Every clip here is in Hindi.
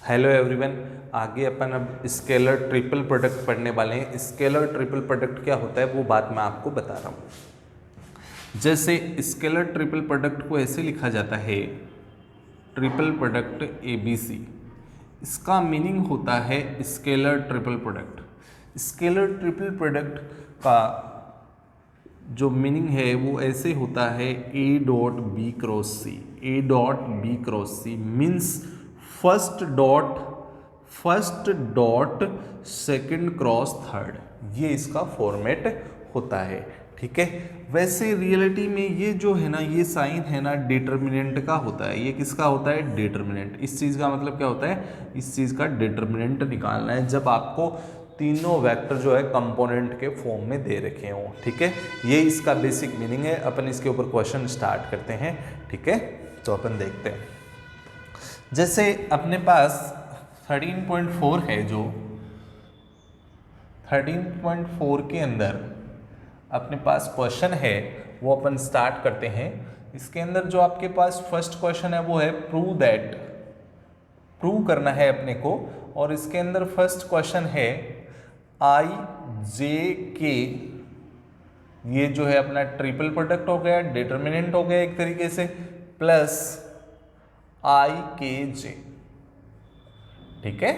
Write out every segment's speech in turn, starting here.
Hello everyone. आगे अपन अब स्केलर ट्रिपल प्रोडक्ट पढ़ने वाले हैं। स्केलर ट्रिपल प्रोडक्ट क्या होता है वो बात मैं आपको बता रहा हूँ। जैसे स्केलर ट्रिपल प्रोडक्ट को ऐसे लिखा जाता है, ट्रिपल प्रोडक्ट ABC। इसका मीनिंग होता है scalar triple product. Scalar triple product का जो मीनिंग है वो ऐसे होता है A dot B cross C. A dot B cross C means first dot second cross third, ये इसका फॉर्मेट होता है। ठीक है, वैसे रियलिटी में ये जो है ना, ये साइन है ना डिटर्मिनेंट का होता है। ये किसका होता है? डिटर्मिनेंट। इस चीज़ का मतलब क्या होता है? इस चीज़ का डिटर्मिनेंट निकालना है जब आपको तीनों वेक्टर जो है कंपोनेंट के फॉर्म में दे रखे हों। ठीक है, ये इसका बेसिक मीनिंग है। अपन इसके ऊपर क्वेश्चन स्टार्ट करते हैं। ठीक है, तो अपन देखते हैं। जैसे अपने पास 13.4 है, जो 13.4 के अंदर अपने पास क्वेश्चन है वो अपन स्टार्ट करते हैं। इसके अंदर जो आपके पास फर्स्ट क्वेश्चन है वो है प्रूव करना है अपने को। और इसके अंदर फर्स्ट क्वेश्चन है आई जे के, ये जो है अपना ट्रिपल प्रोडक्ट हो गया, डिटर्मिनेंट हो गया एक तरीके से, प्लस आई के जे। ठीक है,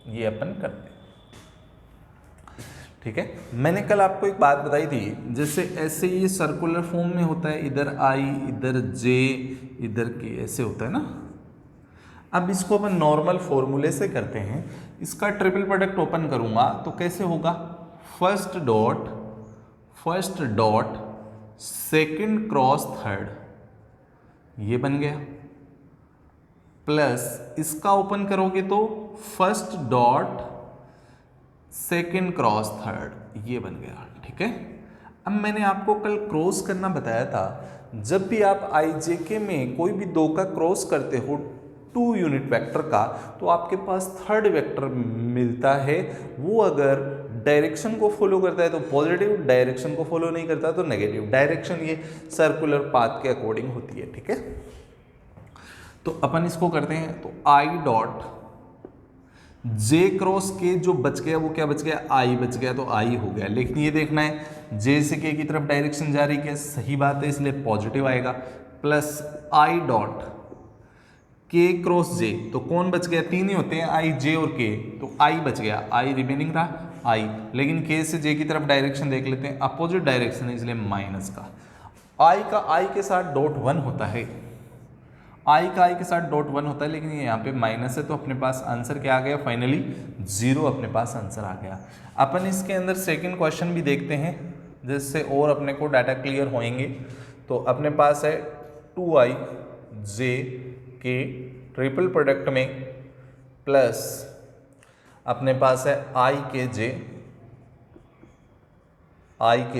ये अपन करते हैं। ठीक है, मैंने कल आपको एक बात बताई थी, जैसे ऐसे ये सर्कुलर फॉर्म में होता है, इधर आई, इधर जे, इधर के, ऐसे होता है ना। अब इसको अपन नॉर्मल फॉर्मूले से करते हैं। इसका ट्रिपल प्रोडक्ट ओपन करूंगा तो कैसे होगा? First dot second cross third, ये बन गया, प्लस इसका ओपन करोगे तो first dot second cross third, ये बन गया। ठीक है, अब मैंने आपको कल क्रॉस करना बताया था। जब भी आप IJK में कोई भी दो का क्रॉस करते हो, 2 यूनिट वेक्टर का, तो आपके पास थर्ड वेक्टर मिलता है। वो अगर डायरेक्शन को फॉलो करता है तो पॉजिटिव, डायरेक्शन को फॉलो नहीं करता तो नेगेटिव। डायरेक्शन ये सर्कुलर पाथ के अकॉर्डिंग होती है। ठीक है, तो अपन इसको करते हैं। तो आई डॉट जे क्रॉस के जो बच गया वो क्या बच गया? आई बच गया, तो आई हो गया। लेकिन ये देखना है जे से के की तरफ डायरेक्शन जा रही है, सही बात है, इसलिए पॉजिटिव आएगा। प्लस आई डॉट के क्रॉस जे, तो कौन बच गया? तीन ही होते हैं, आई जे और के, तो आई बच गया, आई रिमेनिंग रहा आई। लेकिन के से जे की तरफ डायरेक्शन देख लेते हैं, अपोजिट डायरेक्शन है, इसलिए माइनस का। आई का आई के साथ डॉट 1 होता है, आई का आई के साथ डॉट 1 होता है, लेकिन ये यहाँ पे माइनस है, तो अपने पास आंसर क्या आ गया? फाइनली 0 अपने पास आंसर आ गया। अपन इसके अंदर सेकंड क्वेश्चन भी देखते हैं, जिससे और अपने को डाटा क्लियर होएंगे। तो अपने पास है 2i जे के ट्रिपल प्रोडक्ट में, प्लस अपने पास है आई के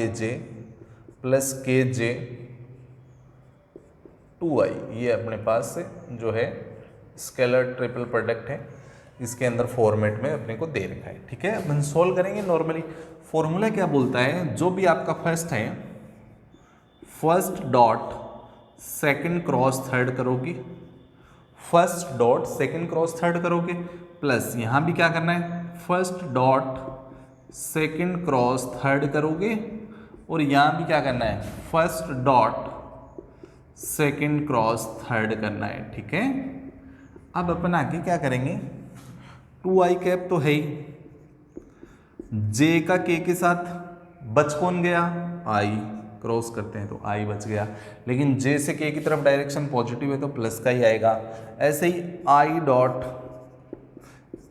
जे प्लस के जे 2i, ये अपने पास जो है स्केलर ट्रिपल प्रोडक्ट है। इसके अंदर फॉर्मेट में अपने को दे रखा है। ठीक है, अपन सोल्व करेंगे। नॉर्मली फॉर्मूला क्या बोलता है? जो भी आपका फर्स्ट है, first dot second cross third करोगे, first dot second cross third करोगे, प्लस यहाँ भी क्या करना है? First dot second cross third करोगे, और यहाँ भी क्या करना है? First dot second cross third करना है। ठीक है, अब अपन आगे क्या करेंगे? 2i कैप तो है ही, जे का के साथ बच कौन गया? आई, क्रॉस करते हैं तो आई बच गया। लेकिन जे से के की तरफ डायरेक्शन पॉजिटिव है तो प्लस का ही आएगा। ऐसे ही आई डॉट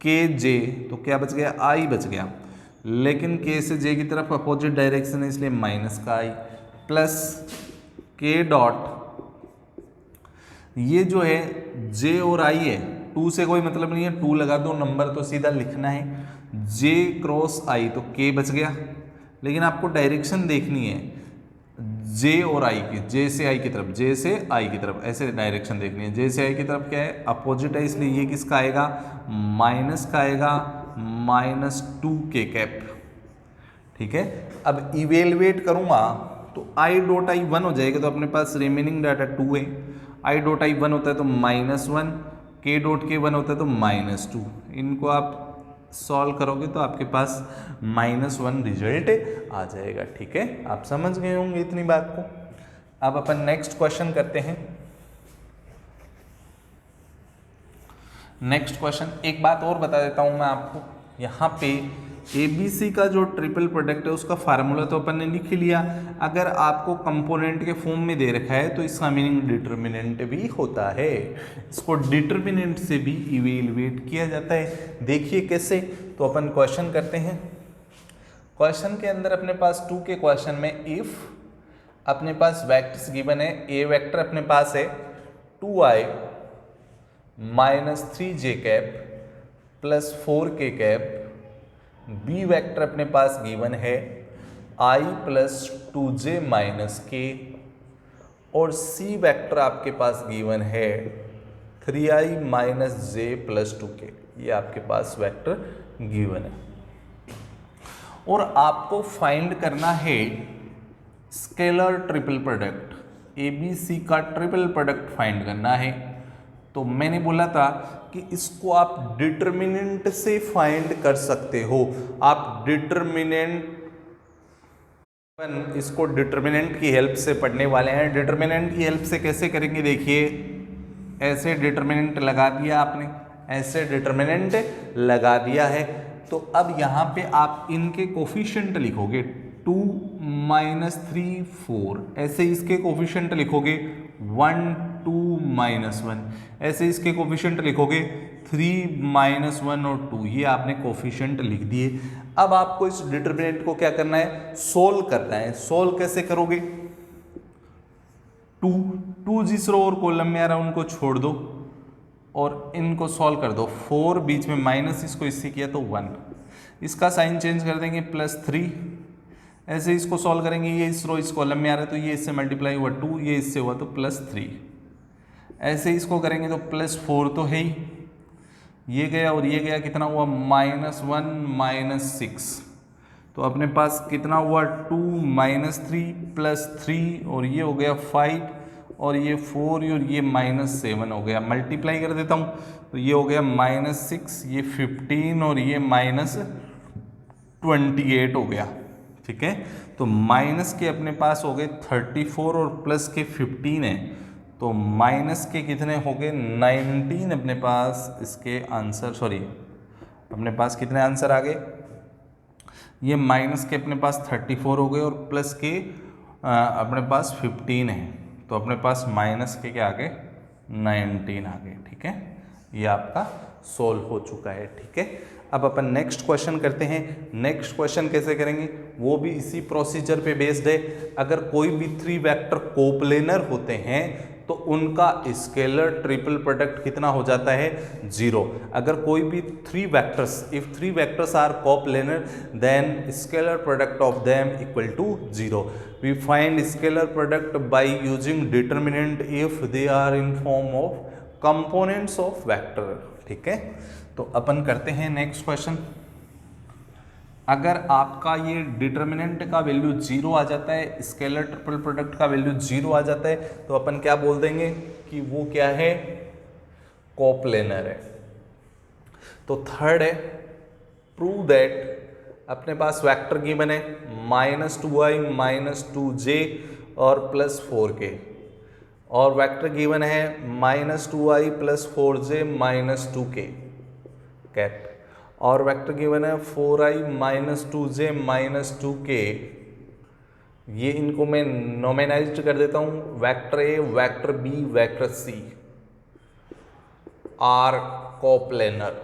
के जे, तो क्या बच गया? आई बच गया। लेकिन के से जे की तरफ अपोजिट डायरेक्शन है, इसलिए माइनस का आई, प्लस के डॉट, ये जो है जे और आई है, 2 से कोई मतलब नहीं है, 2 लगा दो, नंबर तो सीधा लिखना है। जे क्रॉस आई, तो के बच गया। लेकिन आपको डायरेक्शन देखनी है जे और आई की, जे से आई की तरफ, जे से आई की तरफ, ऐसे डायरेक्शन देखनी है। जे से आई की तरफ क्या है? अपोजिट है, इसलिए ये किसका आएगा? माइनस का आएगा, -2 के कैप। ठीक है, अब इवेलुएट करूंगा तो आई डॉट आई 1 हो जाएगा, तो अपने पास रिमेनिंग डाटा 2 है। आई डॉट आई 1 होता है तो -1, k डॉट k 1 होता है तो -2, इनको आप सॉल्व करोगे तो आपके पास -1 रिजल्ट आ जाएगा। ठीक है, आप समझ गए होंगे इतनी बात को। अब अपन नेक्स्ट क्वेश्चन करते हैं। नेक्स्ट क्वेश्चन, एक बात और बता देता हूं मैं आपको, यहाँ पे ABC का जो ट्रिपल प्रोडक्ट है उसका फार्मूला तो अपन ने लिख ही लिया। अगर आपको कंपोनेंट के फॉर्म में दे रखा है तो इसका मीनिंग डिटर्मिनेंट भी होता है, इसको डिटर्मिनेंट से भी इवेलुएट किया जाता है। देखिए कैसे, तो अपन क्वेश्चन करते हैं। क्वेश्चन के अंदर अपने पास 2 के क्वेश्चन में इफ अपने पास वेक्टर्स गिवन है, ए वेक्टर अपने पास है 2i - 3j cap plus 4k cap, B vector अपने पास गिवन है i plus 2j minus k, और सी वेक्टर आपके पास गिवन है 3i minus j plus 2k। ये आपके पास वेक्टर गिवन है और आपको फाइंड करना है स्केलर ट्रिपल प्रोडक्ट, ABC का ट्रिपल प्रोडक्ट फाइंड करना है। तो मैंने बोला था कि इसको आप डिटर्मिनेंट से फाइंड कर सकते हो। आप इसको डिटर्मिनेंट की हेल्प से पढ़ने वाले हैं। डिटर्मिनेंट की हेल्प से कैसे करेंगे, देखिए ऐसे डिटर्मिनेंट लगा दिया आपने, ऐसे डिटर्मिनेंट लगा दिया है। तो अब यहाँ पे आप इनके कोफिशिएंट लिखोगे 2 - 3 4, ऐसे इसके कोफिशिएंट लिखोगे 1 2 -1, ऐसे इसके कोफिशिएंट लिखोगे 3 -1 और 2, ये आपने कोफिशिएंट लिख दिए। अब आपको इस डिटर्मिनेंट को क्या करना है, सोल्व करना है। सोल्व कैसे करोगे, 2 जिस रो और कॉलम में आ रहा है उनको छोड़ दो और इनको सॉल्व कर दो। 4 बीच में माइनस, इसको इससे किया तो 1, इसका साइन चेंज कर देंगे +3, ऐसे इसको सॉल्व करेंगे। ये इस रो इस कॉलम में आ रहा है तो ये इससे मल्टीप्लाई हुआ 2, ये इससे हुआ तो +3, ऐसे इसको करेंगे तो +4 तो है ही, ये गया और ये गया, कितना हुआ -1 -6, तो अपने पास कितना हुआ 2 -3 +3 और ये हो गया 5 और ये 4 और ये -7 हो गया। मल्टीप्लाई कर देता हूँ तो ये हो गया -6, ये 15 और ये -28 हो गया। ठीक है, तो माइनस के अपने पास हो गए 34 और प्लस के 15 है, तो माइनस के कितने हो गए 19 अपने पास इसके आंसर, सॉरी अपने पास कितने आंसर आ गए, ये माइनस के अपने पास 34 हो गए और प्लस के अपने पास 15 है, तो अपने पास माइनस के क्या आ गए 19 आ गए। ठीक है, ये आपका सोल्व हो चुका है। ठीक है, अब अपन नेक्स्ट क्वेश्चन करते हैं। नेक्स्ट क्वेश्चन कैसे करेंगे, वो भी इसी प्रोसीजर पे बेस्ड है। अगर कोई भी 3 वेक्टर कोप्लेनर होते हैं तो उनका स्केलर ट्रिपल प्रोडक्ट कितना हो जाता है 0। अगर कोई भी 3 vectors, if 3 vectors are coplanar then scalar product of them equal to 0। We find scalar product by using determinant if they are in form of components of vector. ठीक है, तो अपन करते हैं नेक्स्ट क्वेश्चन। अगर आपका ये डिटर्मिनेंट का वैल्यू 0 आ जाता है, स्केलर ट्रिपल प्रोडक्ट का वैल्यू 0 आ जाता है, तो अपन क्या बोल देंगे कि वो क्या है, कोप्लेनर है। तो थर्ड है, प्रूव दैट अपने पास वेक्टर गिवन है -2i - 2j और +4k, और वेक्टर गिवन है -2i + 4j - 2k कैप, और वेक्टर गिवन है 4i - 2j - 2k। ये इनको मैं नॉमिनाइज्ड कर देता हूं, vector A, vector B, vector C are coplanar.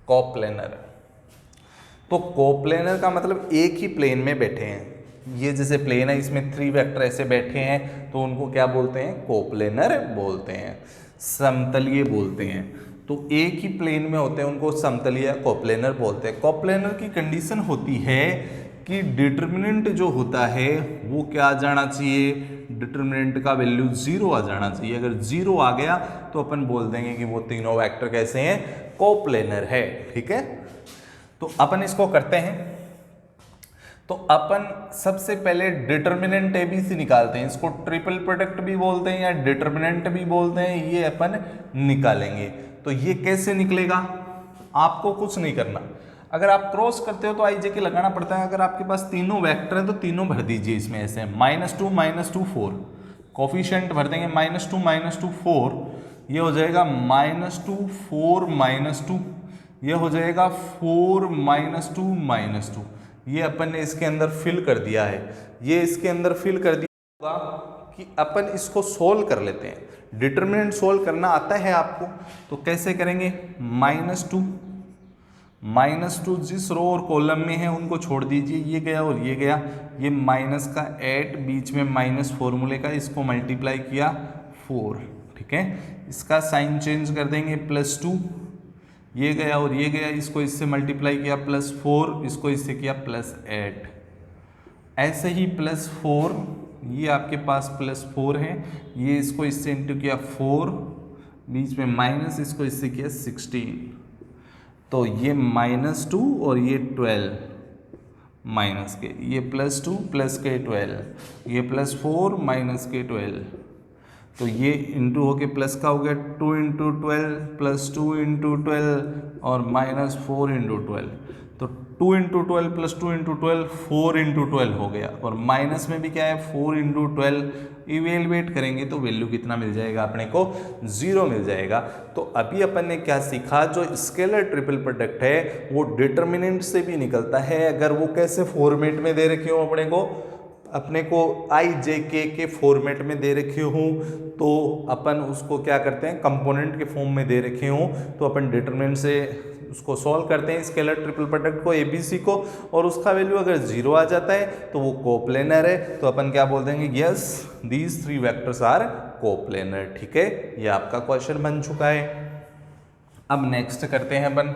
Coplanar तो कोप्लेनर का मतलब एक ही प्लेन में बैठे हैं। ये जैसे प्लेन है, इसमें 3 वेक्टर ऐसे बैठे हैं तो उनको क्या बोलते हैं, कोप्लेनर बोलते हैं, समतलीय बोलते हैं। तो एक ही प्लेन में होते हैं उनको समतलीय कोप्लेनर बोलते हैं। कोप्लेनर की कंडीशन होती है कि डिटर्मिनेंट जो होता है वो क्या आ जाना चाहिए, डिटर्मिनेंट का वैल्यू 0 आ जाना चाहिए। अगर 0 आ गया तो अपन बोल देंगे कि वो तीनों वेक्टर कैसे हैं, कोप्लेनर है। ठीक है, तो अपन इसको करते हैं। तो अपन सबसे पहले डिटर्मिनेंट एबीसी निकालते हैं, इसको ट्रिपल प्रोडक्ट भी बोलते हैं या डिटर्मिनेंट भी बोलते हैं, ये अपन निकालेंगे। तो ये कैसे निकलेगा, आपको कुछ नहीं करना, अगर आप क्रॉस करते हो तो आई जे के लगाना पड़ता है। अगर आपके पास तीनों वेक्टर हैं तो तीनों भर दीजिए इसमें, ऐसे -2 4, कोफिशिएंट भर देंगे -2 4, ये हो जाएगा -2 4 -2, ये हो जाएगा 4 -2 -2, ये अपन ने इसके अंदर फिल कर दिया है। ये इसके अंदर फिल कर दिया होगा कि अपन इसको सोल्व कर लेते हैं। डिटरमिनेंट सोल्व करना आता है आपको, तो कैसे करेंगे, -2 जिस रो और कॉलम में है उनको छोड़ दीजिए, ये गया और ये गया, ये माइनस का 8 बीच में माइनस फॉर्मूले का, इसको मल्टीप्लाई किया 4, ठीक है। इसका साइन चेंज कर देंगे +2, ये गया और ये गया, इसको इससे मल्टीप्लाई किया +4, इसको इससे किया +8, ऐसे ही +4, ये आपके पास +4 है, ये इसको इससे इंटू किया 4, बीच में माइनस, इसको इससे किया 16, तो ये -2 और ये 12 माइनस के, ये +2 प्लस के 12, ये +4 माइनस के 12, तो ये इंटू होके प्लस का हो गया 2 × 12 + 2 × 12 और -4 × 12, तो 2 × 12 + 2 × 12 4 × 12 हो गया, और माइनस में भी क्या है 4 × 12, इवेलुएट करेंगे तो वैल्यू कितना मिल जाएगा अपने को, 0 मिल जाएगा। तो अभी अपन ने क्या सीखा, जो स्केलर ट्रिपल प्रोडक्ट है वो डिटर्मिनेंट से भी निकलता है, अगर वो कैसे फॉर्मेट में दे रखे हो अपने को आई जे के फॉर्मेट में दे रखे हो, तो अपन उसको क्या करते हैं, कंपोनेंट के फॉर्म में दे रखे हो, तो अपन डिटरमिनेंट से उसको सॉल्व करते हैं स्केलर ट्रिपल प्रोडक्ट को, एबीसी को, और उसका वैल्यू अगर 0 आ जाता है तो वो कोप्लेनर है, तो अपन क्या बोल देंगे, yes these 3 vectors are coplanar, ठीक है। ये आपका क्वेश्चन बन चुका है। अब नेक्स्ट करते हैं अपन,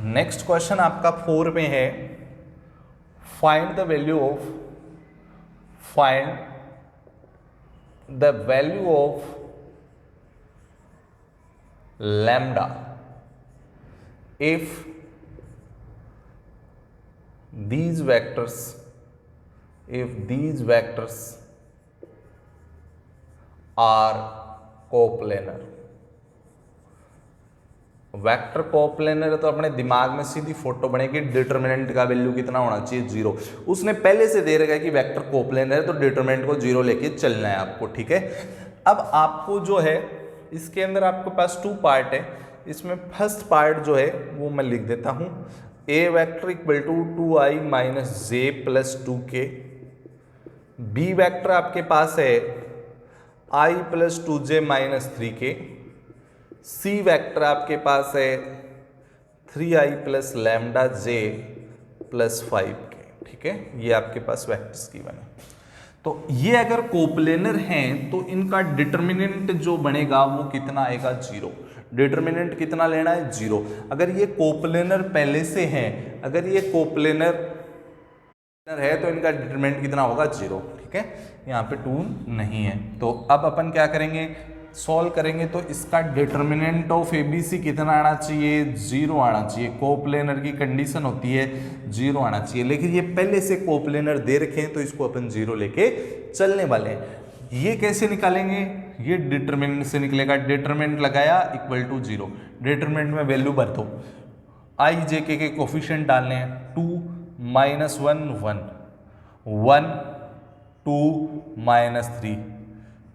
नेक्स्ट क्वेश्चन आपका 4 में है, find the value of lambda if these vectors are coplanar। Vector coplanar है तो अपने दिमाग में सीधी फोटो बनेगी, डिटरमिनेंट का वैल्यू कितना होना चाहिए, 0। उसने पहले से दे रखा है कि वेक्टर कोप्लेनर है तो डिटरमिनेंट को 0 लेके चलना है आपको, ठीक है। अब आपको जो है इसके अंदर आपके पास 2 पार्ट है, इसमें फर्स्ट पार्ट जो है वो मैं लिख देता हूं, a vector equal to 2i - j + 2k, b vector आपके पास है i + 2j - 3k, C vector आपके पास है 3i + λj + 5k, ठीक है। ये आपके पास वेक्टर्स की बने, तो ये अगर कोप्लेनर हैं तो इनका डिटर्मिनेंट जो बनेगा वो कितना आएगा, 0। डिटर्मिनेंट कितना लेना है, 0। अगर ये कोप्लेनर पहले से है, अगर ये कोप्लेनर है तो इनका डिटर्मिनेंट कितना होगा, 0, ठीक है। यहाँ पे 2 नहीं है, तो अब अपन क्या करेंगे, सॉल्व करेंगे, तो इसका डिटर्मिनेंट ऑफ एबीसी कितना आना चाहिए, 0 आना चाहिए। कोप्लेनर की कंडीशन होती है 0 आना चाहिए, लेकिन ये पहले से कोप्लेनर दे रखे हैं तो इसको अपन 0 लेके चलने वाले हैं। ये कैसे निकालेंगे, ये डिटर्मिनेंट से निकलेगा, डिटर्मिनेंट लगाया इक्वल टू 0, डिटर्मिनेंट में वैल्यू भर दो, आई जे के कोफिशिएंट डालने हैं, 2 - 1 1 1 2 -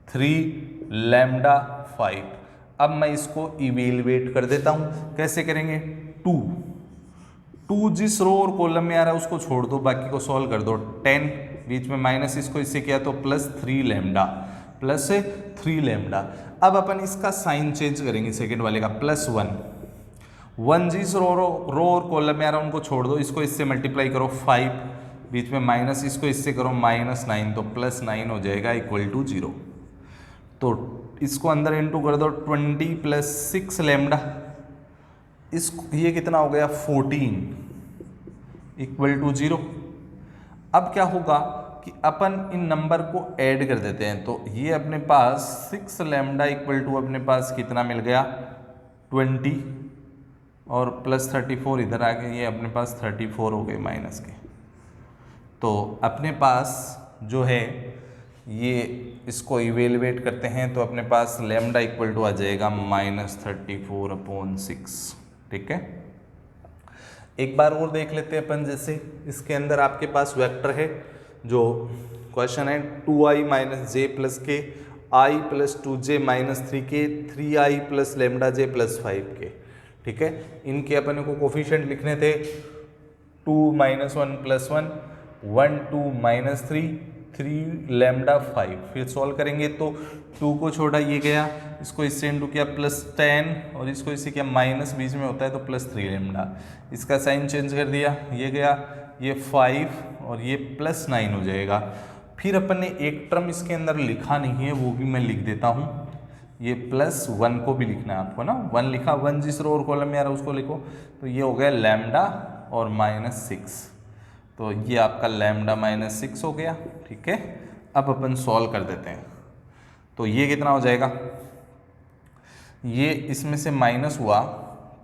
3 लैम्डा 5। अब मैं इसको इवेलुएट कर देता हूं, कैसे करेंगे, 2 जिस रो और कॉलम में आ रहा है उसको छोड़ दो, बाकी को सॉल्व कर दो, 10 बीच में माइनस, इसको इससे किया तो +3 लैम्डा, +3 लैम्डा। अब अपन इसका साइन चेंज करेंगे, सेकेंड वाले का +1 जिस रो और कॉलम में आ रहा है उनको छोड़ दो, इसको इससे मल्टीप्लाई करो 5, बीच में माइनस, इसको इससे करो -9, तो +9 हो जाएगा इक्वल टू 0। तो इसको अंदर इंटू कर दो, 20 + 6 लैम्डा, इसको ये कितना हो गया 14 इक्वल टू 0। अब क्या होगा कि अपन इन नंबर को ऐड कर देते हैं, तो ये अपने पास 6 लैम्डा इक्वल टू अपने पास कितना मिल गया 20 और प्लस 34 इधर आ गए, ये अपने पास 34 हो गए माइनस के। तो अपने पास जो है ये इसको इवेलुएट करते हैं तो अपने पास लैम्डा इक्वल टू आ जाएगा -34/6। ठीक है, एक बार और देख लेते हैं अपन। जैसे इसके अंदर आपके पास वेक्टर है, जो क्वेश्चन है 2i - j + k i + 2j - 3k 3i + λj + 5k। ठीक है, इनके अपन को कोफिशिएंट लिखने थे 2 - 1 + 1 1 2 - 3 3 λ 5। फिर सॉल्व करेंगे तो 2 को छोड़ा ये गया, इसको इससे इंटू किया +10 और इसको इससे किया माइनस, बीच में होता है तो +3 λ। इसका साइन चेंज कर दिया, ये गया, ये 5 और ये +9 हो जाएगा। फिर अपन ने एक टर्म इसके अंदर लिखा नहीं है, वो भी मैं लिख देता हूँ। ये +1 को भी लिखना है आपको ना, 1 लिखा, 1 जिस रो और कॉलम में आ रहा है उसको लिखो। तो ये हो गया लैम्डा और -6, तो ये आपका लैम्डा -6 हो गया। ठीक है, अब अपन सॉल्व कर देते हैं। तो ये कितना हो जाएगा, ये इसमें से माइनस हुआ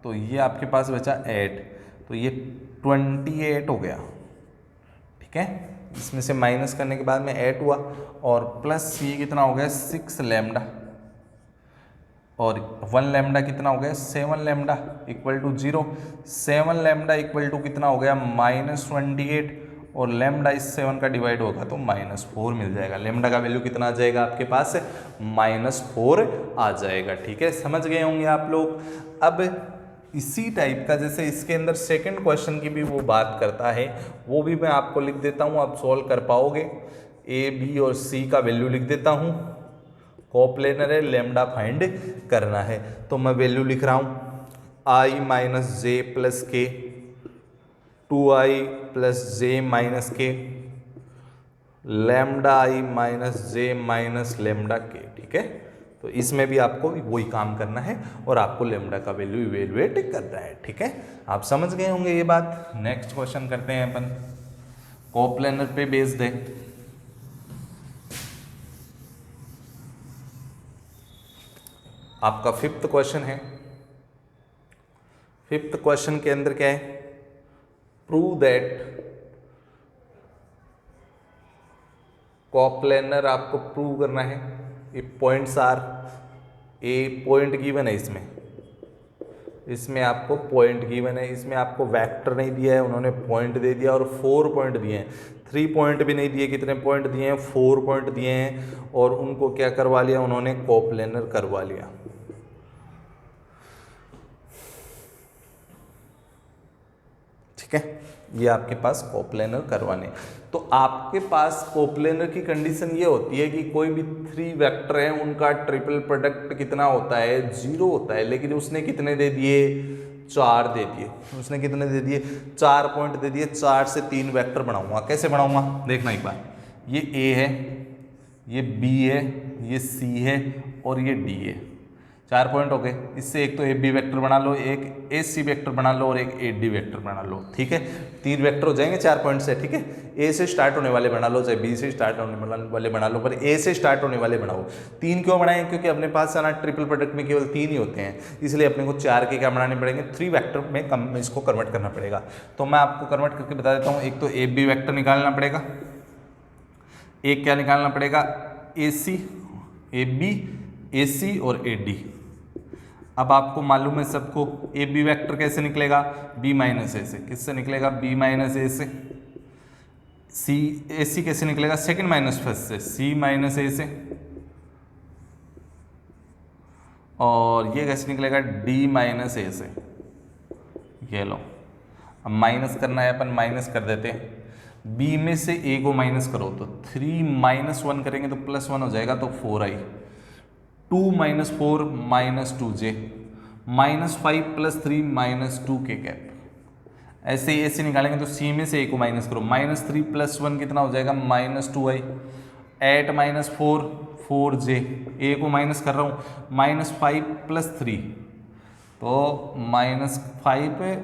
तो ये आपके पास बचा 8, तो ये 28 हो गया। ठीक है, इसमें से माइनस करने के बाद में 8 हुआ और प्लस ये कितना हो गया 6 लैम्डा और 1 लैम्डा कितना हो गया 7 lambda equal to 0। 7 lambda equal to कितना हो गया -28 और लैम्डा इस 7 का डिवाइड होगा तो -4 मिल जाएगा। लैम्डा का वैल्यू कितना आ जाएगा आपके पास -4 आ जाएगा। ठीक है, समझ गए होंगे आप लोग। अब इसी टाइप का जैसे इसके अंदर सेकंड क्वेश्चन की भी वो बात करता है, वो भी मैं आपको लिख देता हूँ, आप सॉल्व कर पाओगे। ए बी और सी का वैल्यू लिख देता हूँ, कोप्लेनर है, लैम्डा फाइंड करना है। तो मैं वैल्यू लिख रहा हूँ i - j + k 2i + j - k lambda i - j - lambda k। ठीक है, तो इसमें भी आपको वही काम करना है और आपको लैम्डा का वैल्यू इवेलुएट करना है। ठीक है, आप समझ गए होंगे ये बात। नेक्स्ट क्वेश्चन करते हैं अपन, कोप्लेनर पे बेस्ड है। आपका 5th क्वेश्चन है। 5th क्वेश्चन के अंदर क्या है, प्रूव दैट कोप्लेनर आपको प्रूव करना है। ये points are, A point given है, इसमें आपको पॉइंट गिवन है, इसमें आपको वेक्टर नहीं दिया है, उन्होंने पॉइंट दे दिया और 4 पॉइंट दिए हैं। 3 पॉइंट भी नहीं दिए, कितने पॉइंट दिए हैं 4 पॉइंट दिए हैं और उनको क्या करवा लिया उन्होंने कोप्लेनर करवा लिया। ठीक है, ये आपके पास कोप्लेनर करवाने। तो आपके पास कोप्लेनर की कंडीशन ये होती है कि कोई भी 3 वेक्टर हैं उनका ट्रिपल प्रोडक्ट कितना होता है 0 होता है, लेकिन उसने कितने दे दिए 4 दे दिए। उसने कितने दे दिए 4 पॉइंट दे दिए। 4 से 3 वेक्टर बनाऊंगा, कैसे बनाऊंगा देखना एक बार। ये ए है, ये बी है, ये सी है और ये डी है। 4 पॉइंट हो गए। इससे एक तो ए बी वैक्टर बना लो, एक ए सी वैक्टर बना लो और एक ए डी वैक्टर बना लो। ठीक है, 3 वैक्टर हो जाएंगे 4 पॉइंट से। ठीक है, ए से स्टार्ट होने वाले बना लो, चाहे बी से स्टार्ट होने वाले बना लो, पर ए से स्टार्ट होने वाले बनाओ। 3 क्यों बनाए, क्योंकि अपने पास है ना ट्रिपल प्रोडक्ट में केवल 3 ही होते हैं, इसलिए अपने को 4 के क्या बनाने पड़ेंगे 3 वैक्टर में कम इसको कन्वर्ट करना पड़ेगा। तो मैं आपको कन्वर्ट करके बता देता हूँ। एक तो ए बी वैक्टर निकालना पड़ेगा, एक क्या निकालना पड़ेगा ए सी, ए बी, ए सी और ए डी। अब आपको मालूम है सबको ए बी वैक्टर कैसे निकलेगा बी माइनस ए से। किससे निकलेगा बी माइनस ए से। सी ए सी कैसे निकलेगा सेकंड माइनस फर्स्ट से, सी माइनस ए से। और ये कैसे निकलेगा डी माइनस ए से। ये लो, अब माइनस करना है, अपन माइनस कर देते हैं। बी में से ए को माइनस करो तो 3 - 1 करेंगे तो +1 हो जाएगा, तो 4i। 2 - 4 - 2j -5 + 3 -2k cap. ऐसे ही ऐसे निकालेंगे तो सी में से ए को माइनस करो, -3 + 1 कितना हो जाएगा -2i। 8 - 4 4j, ए को माइनस कर रहा हूँ, -5 + 3 तो -5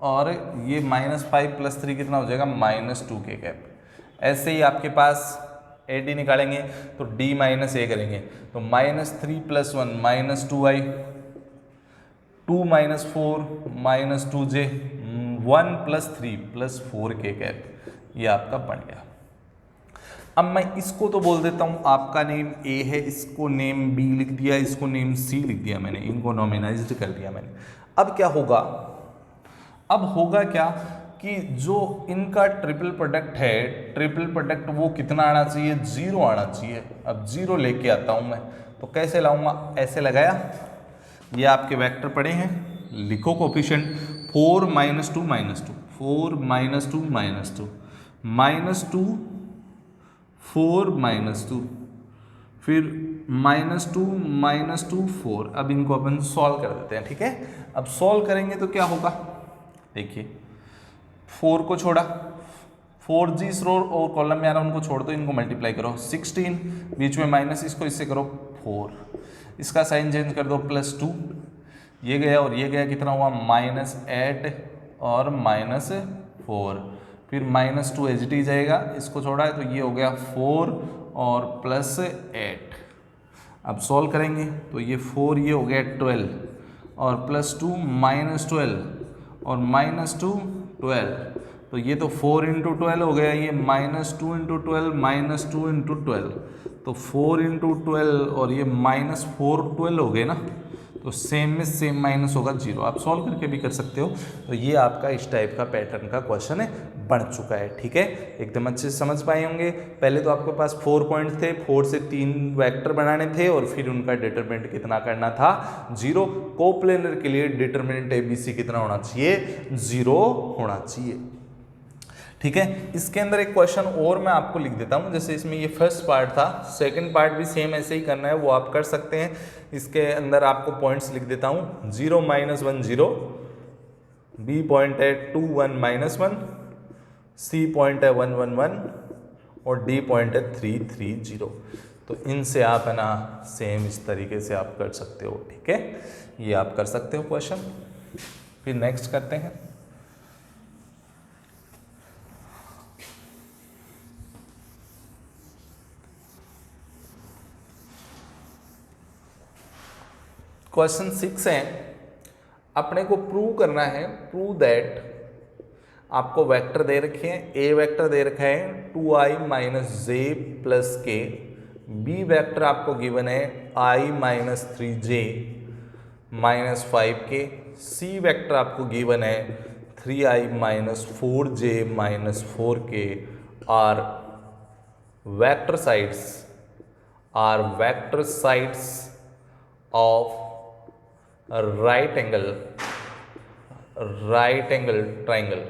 और ये -5 + 3 कितना हो जाएगा -2k कैप। ऐसे ही आपके पास ए डी निकालेंगे तो d - a करेंगे तो -3 + 1 -2i 2 minus 4 minus 2j 1 plus 3 plus 4k cap, ये आपका बन गया। अब मैं इसको तो बोल देता हूँ आपका नेम A है, इसको नेम B लिख दिया, इसको नेम C लिख दिया मैंने, इनको नॉमिनाइज्ड कर दिया मैंने। अब क्या होगा, अब होगा क्या कि जो इनका ट्रिपल प्रोडक्ट है, ट्रिपल प्रोडक्ट वो कितना आना चाहिए, 0 आना चाहिए। अब 0 लेके आता हूँ मैं, तो कैसे लाऊंगा, ऐसे लगाया, ये आपके वेक्टर पड़े हैं, लिखो coefficient 4 minus 2 minus 2, 4 minus 2 minus 2 minus 2 4 minus 2, फिर माइनस 2 माइनस 2 4। अब इनको अपन सॉल्व कर देते हैं, ठीक है। अब सॉल्व करेंगे तो क्या होगा, देखिए 4 को छोड़ा, 4G रो और कॉलम में आ रहा है, उनको छोड़ दो, इनको मल्टीप्लाई करो, 16 बीच में माइनस, इसको इससे करो 4, इसका साइन चेंज कर दो +2, ये गया और ये गया, कितना हुआ -8 और -4, फिर -2 एच डी जाएगा, इसको छोड़ा है तो ये हो गया 4 और +8। अब सॉल्व करेंगे तो ये 4, ये हो गया 12 और +2 -12 और -2 12, तो ये तो 4 × 12 हो गया, ये -2 × 12 -2 × 12, तो 4 × 12 और ये -4 12 हो गए ना, तो सेम में सेम माइनस होगा 0। आप सॉल्व करके भी कर सकते हो। तो ये आपका इस टाइप का पैटर्न का क्वेश्चन है, बन चुका है, ठीक है। एकदम अच्छे से समझ पाए होंगे। पहले तो आपके पास 4 पॉइंट्स थे, 4 से 3 वेक्टर बनाने थे और फिर उनका डिटरमिनेंट कितना करना था, 0। कोप्लेनर के लिए डिटरमिनेंट ABC कितना होना चाहिए, 0 होना चाहिए, ठीक है। इसके अंदर एक क्वेश्चन और मैं आपको लिख देता हूँ, जैसे इसमें ये फर्स्ट पार्ट था, सेकंड पार्ट भी सेम ऐसे ही करना है, वो आप कर सकते हैं। इसके अंदर आपको पॉइंट्स लिख देता हूँ, 0 -1 0, B पॉइंट है 2 1 -1, C पॉइंट है 1 1 1 और D पॉइंट है 3 3 0। तो इनसे आप है ना सेम इस तरीके से आप कर सकते हो, ठीक है। ये आप कर सकते हो क्वेश्चन। फिर नेक्स्ट करते हैं। क्वेश्चन 6 है, अपने को प्रूव करना है, प्रूव दैट, आपको वेक्टर दे रखे हैं, ए वेक्टर दे रखा है 2i - j + k, B vector आपको गिवन है i - 3j - 5k, C vector आपको गिवन है 3i - 4j - 4k are vector sides of right angle triangle.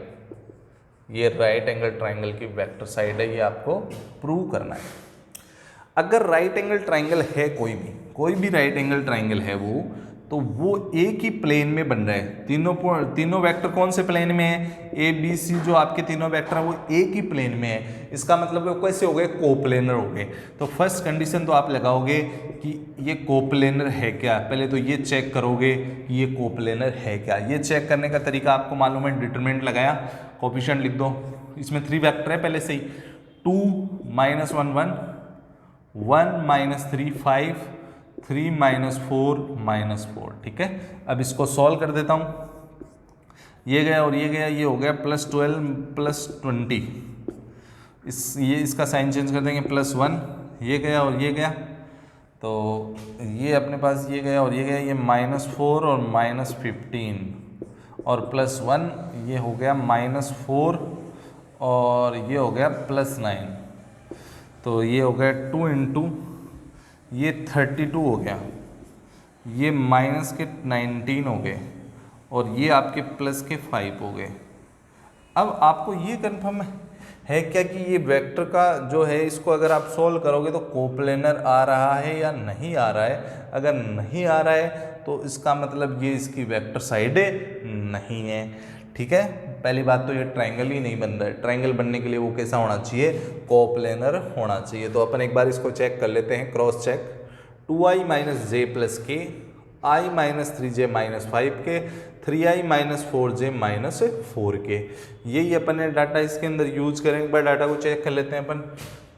ये राइट एंगल ट्राइंगल की वेक्टर साइड है, ये आपको प्रूव करना है। अगर राइट एंगल ट्राइंगल है, कोई भी राइट एंगल ट्राइंगल है तो वो एक ही प्लेन में बन रहा है। तीनों वेक्टर कौन से प्लेन में है, ए बी सी, जो आपके तीनों वेक्टर है वो एक ही प्लेन में है। इसका मतलब वो कैसे हो गए, कोप्लेनर हो गए। तो फर्स्ट कंडीशन तो आप लगाओगे कि ये कोप्लेनर है क्या, पहले तो ये चेक करोगे कि ये कोप्लेनर है क्या। ये चेक करने का तरीका आपको मालूम है, डिटरमिनेंट लगाया, कोफिशिएंट लिख दो। इसमें 3 वेक्टर है पहले से ही, 2 - 1 1, 1 - 3 5, 3 - 4 -4, ठीक है। अब इसको सॉल्व कर देता हूँ, ये गया और ये गया, ये हो गया +12 + 20, इसका साइन चेंज कर देंगे +1, ये गया और ये गया, तो ये अपने पास ये गया और ये गया, ये -4 और -15 और +1, ये हो गया -4 और ये हो गया +9, तो ये हो गया 2 × ये 32 हो गया, ये -19 हो गए और ये आपके +5 हो गए। अब आपको ये कंफर्म है क्या कि ये वेक्टर का जो है, इसको अगर आप सॉल्व करोगे तो कोप्लेनर आ रहा है या नहीं आ रहा है। अगर नहीं आ रहा है तो इसका मतलब ये इसकी वेक्टर साइड नहीं है, ठीक है। पहली बात तो ये ट्रायंगल ही नहीं बन रहा है। ट्रायंगल बनने के लिए वो कैसा होना चाहिए, कोप्लेनर होना चाहिए। तो अपन एक बार इसको चेक कर लेते हैं, cross check. 2i - j + k, i - 3j - 5k, 3i - 4j - 4k। यही अपन ने डाटा इसके अंदर यूज करेंगे। एक बार डाटा को चेक कर लेते हैं अपन।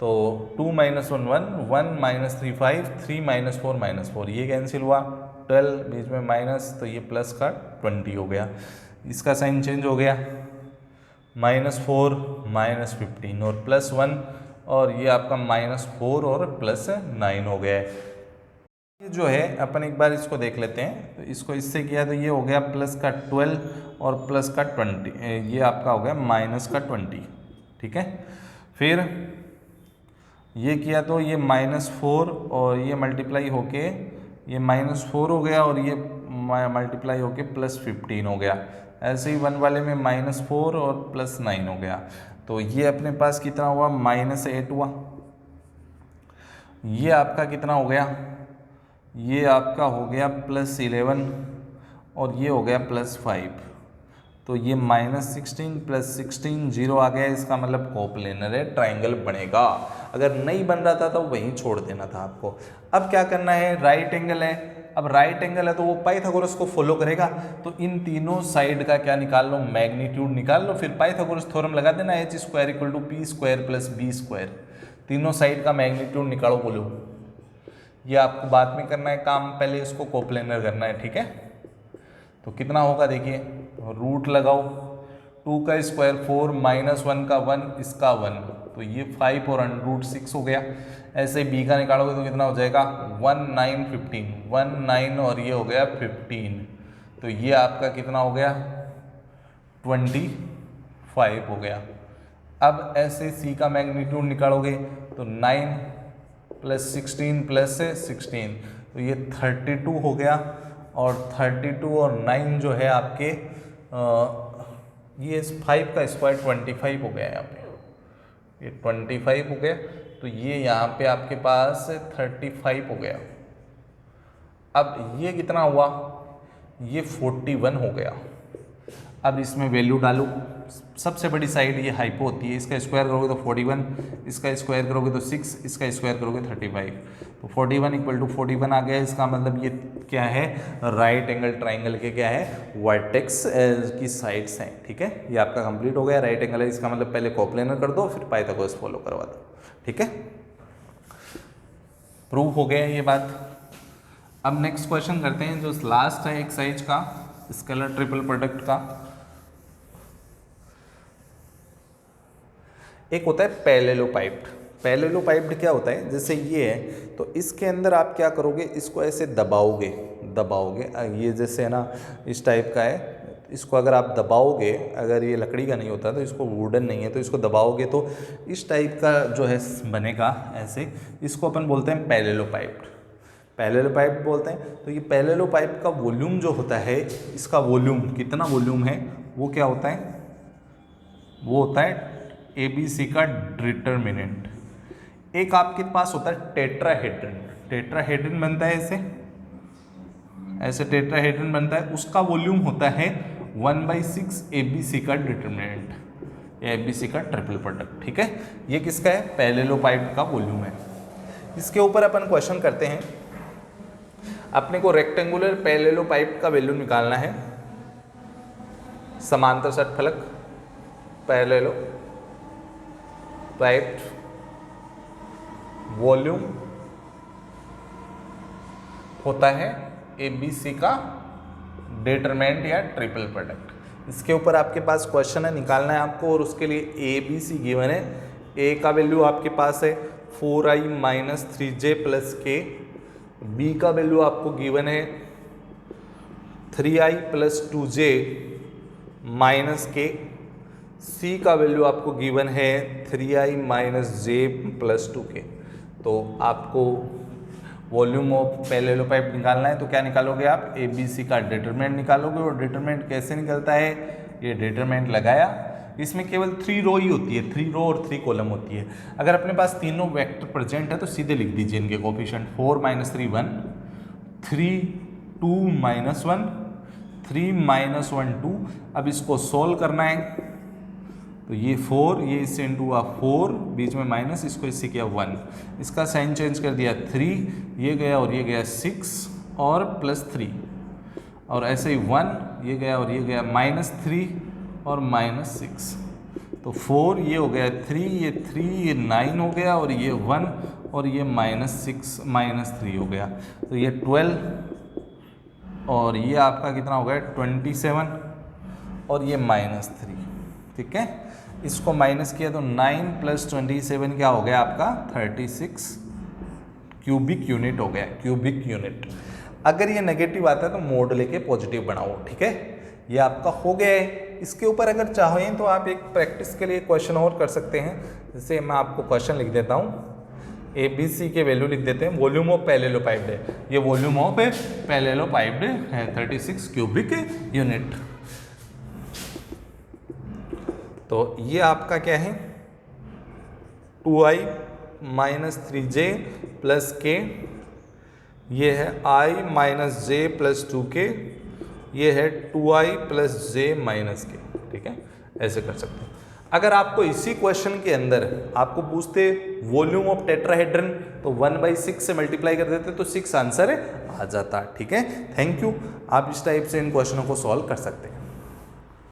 तो 2 - 1 1, 1 - 3 5, 3 - 4 -4, ये कैंसिल हुआ। 12, बीच में माइनस, तो ये प्लस का 20 हो गया। इसका साइन चेंज हो गया, -4 -15 और +1, और ये आपका -4 और +9 हो गया है। ये जो है अपन एक बार इसको देख लेते हैं। तो इसको इससे किया तो ये हो गया प्लस का 12 और प्लस का 20, ये आपका हो गया माइनस का 20, ठीक है। फिर ये किया तो ये -4 और ये मल्टीप्लाई होके ये -4 हो गया और ये मल्टीप्लाई होके +15 हो गया। ऐसे ही 1 वाले में -4 और +9 हो गया। तो ये अपने पास कितना हुआ, -8 हुआ। ये आपका कितना हो गया, ये आपका हो गया +11 और ये हो गया +5। तो ये -16 +16 0 आ गया। इसका मतलब कोप्लेनर है, ट्राइंगल बनेगा। अगर नहीं बन रहा था तो वहीं छोड़ देना था आपको। अब क्या करना है, राइट एंगल है। अब राइट एंगल है तो वो पाइथागोरस को फॉलो करेगा। तो इन तीनों साइड का क्या निकाल लो, मैग्नीट्यूड निकाल लो। फिर पाइथागोरस थ्योरम लगा देना, h² = p² + b²। तीनों साइड का मैग्नीट्यूड निकालो। बोलो, ये आपको बाद में करना है काम, पहले इसको कोप्लेनर करना है, ठीक है। तो कितना होगा देखिए, रूट लगाओ, 2 का स्क्वायर 4 -1 का 1, इसका 1, तो ये 5 और √6 हो गया। ऐसे b का निकालोगे तो कितना हो जाएगा, 1 9 15, 1 9 और ये हो गया 15। तो ये आपका कितना हो गया, 25 हो गया। अब ऐसे c का मैग्नीट्यूड निकालोगे तो 9 + 16 + 16, तो ये 32 हो गया। और 32 और 9 जो है आपके ये 5 का स्क्वायर 25 हो गया। यहाँ पे ये 25 हो गया। तो ये यहाँ पे आपके पास 35 हो गया। अब ये कितना हुआ, ये 41 हो गया। अब इसमें वैल्यू डालो। सबसे बड़ी साइड ये हाइपो होती है, इसका स्क्वायर करोगे तो 41, इसका स्क्वायर करोगे तो 6, इसका स्क्वायर करोगे 35। तो 41 = 41 आ गया। इसका मतलब ये क्या है, राइट एंगल ट्राइंगल के क्या है, वर्टेक्स की साइड्स हैं, ठीक है। ये आपका कंप्लीट हो गया, राइट एंगल है। इसका मतलब पहले कोप्लेनर कर दो, फिर पाइथागोरस फॉलो करवा दो, ठीक है। प्रूव हो गया ये बात। अब नेक्स्ट क्वेश्चन करते हैं, जो लास्ट है एक्सरसाइज का, स्केलर ट्रिपल प्रोडक्ट का। एक होता है पैरेललोपाइप्ड। पैरेललोपाइप्ड क्या होता है, जैसे ये है तो इसके अंदर आप क्या करोगे, इसको ऐसे दबाओगे। ये जैसे है ना, इस टाइप का है। इसको अगर आप दबाओगे, अगर ये लकड़ी का नहीं होता तो इसको, वुडन नहीं है तो इसको दबाओगे तो इस टाइप का जो है बनेगा ऐसे। इसको अपन बोलते हैं पैरेललोपाइप्ड, पैरेललोपाइप्ड बोलते हैं। तो ये पैरेललोपाइप का वॉल्यूम जो होता है, इसका वॉल्यूम कितना वॉल्यूम है, वो क्या होता है, वो होता है ABC का डिटर्मिनेंट। एक आपके पास होता है टेट्राहेड्रन। टेट्राहेड्रन बनता है ऐसे टेट्राहेड्रन बनता है। उसका वॉल्यूम होता है 1/6 ABC का डिटर्मिनेंट, या ABC का ट्रिपल प्रोडक्ट, ठीक है। ये किसका है, पैरेललोपाइप्ड का वॉल्यूम है। इसके ऊपर अपन क्वेश्चन करते हैं। अपने को रेक्टेंगुलर पैरेललोपाइप्ड का वैल्यू निकालना है। समांतर षटफलक पैरेललोपाइप्ड वॉल्यूम होता है ABC का डिटरमिनेंट या ट्रिपल प्रोडक्ट। इसके ऊपर आपके पास क्वेश्चन है, निकालना है आपको। और उसके लिए ABC गिवन है। A का वैल्यू आपके पास है 4i - 3j + k। B का वैल्यू आपको गिवन है 3i + 2j - k। C का वैल्यू आपको गिवन है 3i - j + 2k। तो आपको वॉल्यूम ऑफ पैरेललोपाइप निकालना है। तो क्या निकालोगे आप, ABC का डिटरमिनेंट निकालोगे। और डिटरमिनेंट कैसे निकलता है, ये डिटरमिनेंट लगाया। इसमें केवल 3 रो ही होती है, 3 रो और 3 कॉलम होती है। अगर अपने पास तीनों वेक्टर प्रेजेंट है तो सीधे लिख दीजिए इनके कोफिशिएंट। 4 - 3 1, 3 2 - 1, 3 - 1 2। अब इसको सोल्व करना है। तो ये 4, ये इससे इंटू हुआ 4, बीच में माइनस, इसको इससे किया 1, इसका साइन चेंज कर दिया 3, ये गया और ये गया 6 और +3, और ऐसे ही 1, ये गया और ये गया -3 और -6। तो 4, ये हो गया 3, ये 3, ये 9 हो गया, और ये 1 और ये -6 -3 हो गया। तो ये 12 और ये आपका कितना हो गया 27 और ये -3, ठीक है। इसको माइनस किया तो 9 + 27 क्या हो गया आपका 36 क्यूबिक यूनिट हो गया, क्यूबिक यूनिट। अगर ये नेगेटिव आता है तो मोड लेके पॉजिटिव बनाओ, ठीक है। ये आपका हो गया है। इसके ऊपर अगर चाहें तो आप एक प्रैक्टिस के लिए क्वेश्चन और कर सकते हैं। जैसे मैं आपको क्वेश्चन लिख देता हूँ, ABC के वैल्यू लिख देते हैं, वॉल्यूम ऑफ पैरेललोपाइप्ड है, ये वॉल्यूम ऑफ पैरेललोपाइप्ड है 36 क्यूबिक यूनिट। तो ये आपका क्या है 2i - 3j + k, ये है i - j + 2k, ये है 2i + j - k, ठीक है। ऐसे कर सकते हैं। अगर आपको इसी क्वेश्चन के अंदर आपको पूछते वॉल्यूम ऑफ टेट्राहेड्रन तो 1/6 से मल्टीप्लाई कर देते तो 6 आंसर आ जाता, ठीक है। Thank you. आप इस टाइप से इन क्वेश्चनों को सॉल्व कर सकते हैं।